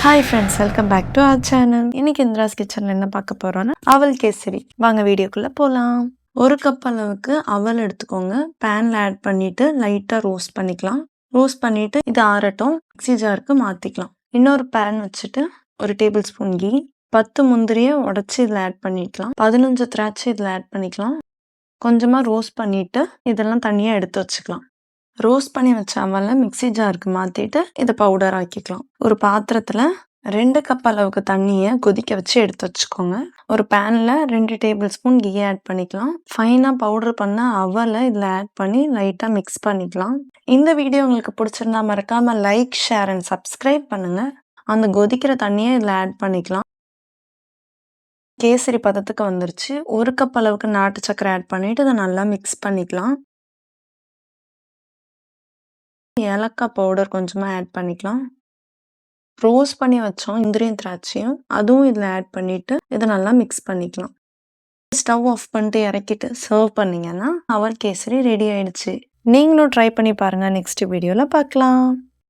Hi friends, welcome back to our channel. இன்னைக்கு இந்திராஸ் கிச்சனில் என்ன பார்க்க போகிறோன்னா அவல் கேசரி. வாங்க வீடியோக்குள்ளே போகலாம். 1 கப் அளவுக்கு அவல் எடுத்துக்கோங்க. பேனில் ஆட் பண்ணிவிட்டு லைட்டாக ரோஸ்ட் பண்ணிக்கலாம். ரோஸ்ட் பண்ணிவிட்டு இது ஆறட்டும். மிக்ஸி ஜாருக்கு மாற்றிக்கலாம். இன்னொரு பேன் வச்சுட்டு 1 டேபிள் ஸ்பூன் கீ, 10 முந்திரியை உடச்சி இதில் ஆட் பண்ணிக்கலாம். 15 திராட்சை இதில் ஆட் பண்ணிக்கலாம். கொஞ்சமாக ரோஸ்ட் பண்ணிவிட்டு இதெல்லாம் தனியாக எடுத்து வச்சுக்கலாம். ரோஸ்ட் பண்ணி வச்ச அவலை மிக்ஸி ஜாருக்கு மாற்றிட்டு இதை பவுடர் ஆக்கிக்கலாம். ஒரு பாத்திரத்தில் 2 கப் அளவுக்கு தண்ணியை கொதிக்க வச்சு எடுத்து வச்சுக்கோங்க. ஒரு பேனில் 2 டேபிள் ஸ்பூன் கீ ஆட் பண்ணிக்கலாம். ஃபைனாக பவுடர் பண்ண அவலை இதில் ஆட் பண்ணி லைட்டாக மிக்ஸ் பண்ணிக்கலாம். இந்த வீடியோ உங்களுக்கு பிடிச்சிருந்தா மறக்காமல் லைக், ஷேர் அண்ட் சப்ஸ்கிரைப் பண்ணுங்கள். அந்த கொதிக்கிற தண்ணியை இதில் ஆட் பண்ணிக்கலாம். கேசரி பதத்துக்கு வந்துருச்சு. 1 கப் அளவுக்கு நாட்டு சக்கரை ஆட் பண்ணிவிட்டு இதை நல்லா மிக்ஸ் பண்ணிக்கலாம். ஏலக்காய் பவுடர் கொஞ்சமாக ஆட் பண்ணிக்கலாம். ரோஸ்ட் பண்ணி வச்சோம் முந்திரியும் திராட்சையும், அதுவும் இதில் ஆட் பண்ணிவிட்டு இதை நல்லா மிக்ஸ் பண்ணிக்கலாம். ஸ்டவ் ஆஃப் பண்ணிட்டு இறக்கிட்டு சர்வ் பண்ணிங்கன்னா அவல் கேசரி ரெடி ஆயிடுச்சு. நீங்களும் ட்ரை பண்ணி பாருங்கள். நெக்ஸ்ட் வீடியோவில் பார்க்கலாம்.